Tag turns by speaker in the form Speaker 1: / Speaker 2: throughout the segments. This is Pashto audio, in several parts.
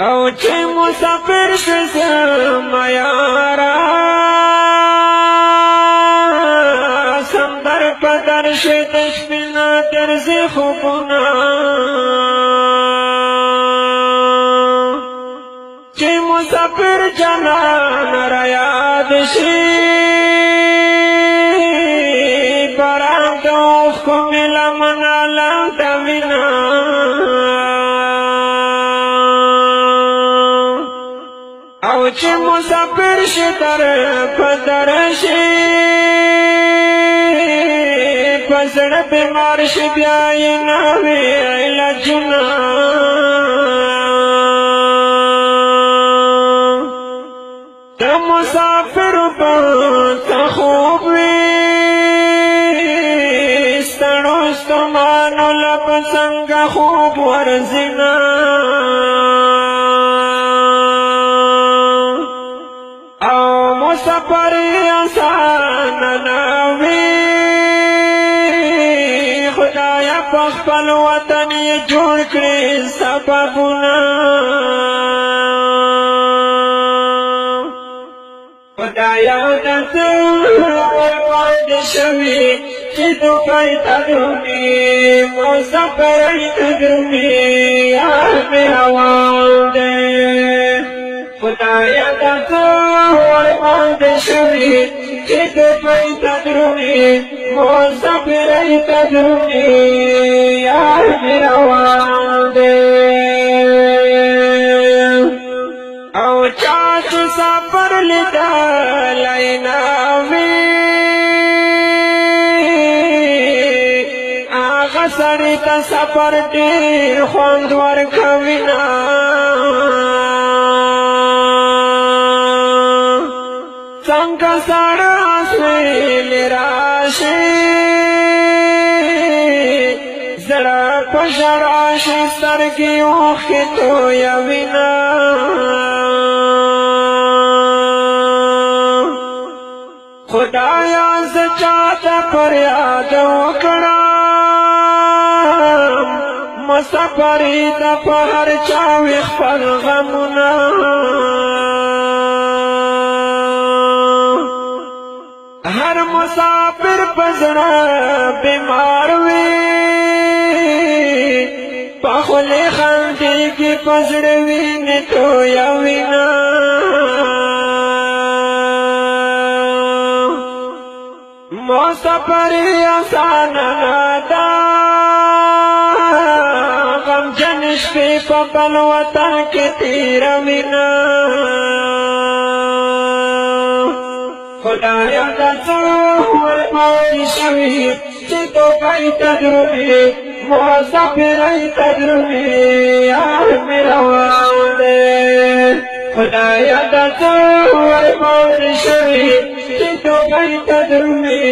Speaker 1: او چې مسافر شم یارا سمدر پدر شد شپنا درزی خوبنا چې مسافر جانان را یاد شي باران د اوښکو مې لمنه لنده وینه او چې مسافر شي در په در شي په زړه بیمار شي بیا یې نه وي علاجونه د مسافرو په ته خوب وي ستړو ستومانو له په څنګه خوب ورځي نه سفر آسان نه وي خدایا په خپل وطن یې جوړ کړي سببونه خدایا داسې باندې شوي چې دوی ته درومي مسافر ته درومي یار مې روان دی خدایا داسې باندې شوي چې دوی ته درومي مسافر ته درومي یار مې روان دی او چا چې سفر لیدلی نه وي هغه سړي ته سفر ډېر خوند ورکوي نه څنګه ساړه اسویلې راشي زړه په ژړا شي سترګې اوښکې تویوي نه خدایا زه چاته فریاد وکړم مسافري ته په هر چا وي خپل غمونه هر مسافر په زړه بیمار وي په خولې خندېږي په زړه وینې تویوي نه مسافري اسانه نه ده غمجن شپې په بل وطن کې تېروي نه خدایا داسې ورباندې شوي چې دوی ته درومي مسافرۍ ته درومي یار مې روان دی خدایا داسې ورباندې شوي چې دوی ته درومي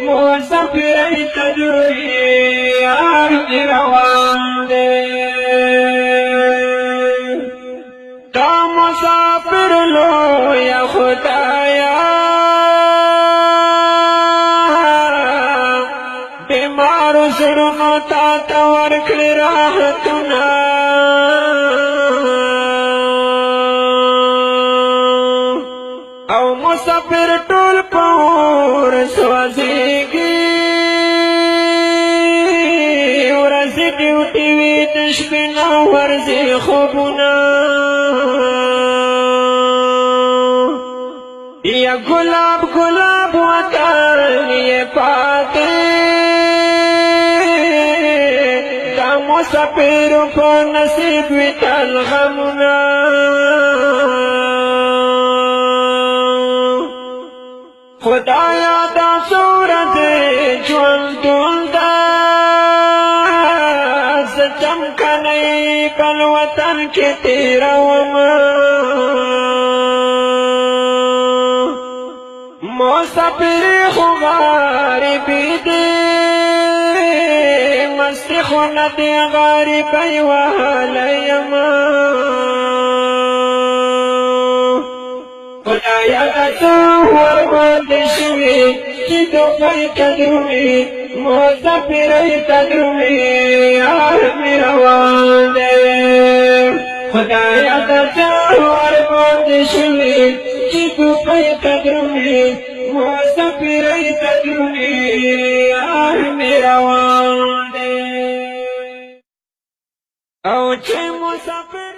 Speaker 1: مسافرۍ ته درومي یار مې روان دی دا مسافر لویه خدایا بیمارو زړونو تا ته ورکړي راحتونه او مسافر ټول په اور سوځېږي ورځې ډیوټي وي د شپې نه ورځي خوبونه یا ګلاب ګلاب وطن یې پاتې دا مسافرو په نصیب وي تل غمونه خدایا دا ورځې ژوندون ده زه چمکنۍ بل وطن کې تېرومه مسافري خو غریبي دي مستي خو نه دي غریبۍ وهلی یمه خدایا داسې ورباندې شوي چې دوی ته درومي مسافرۍ ته درومي یار مې روان دی خدایا د چا ورباندې شوي چې دوپۍ قدرونې مسافرۍ قدرونې یار مې روان دی او چې مسافر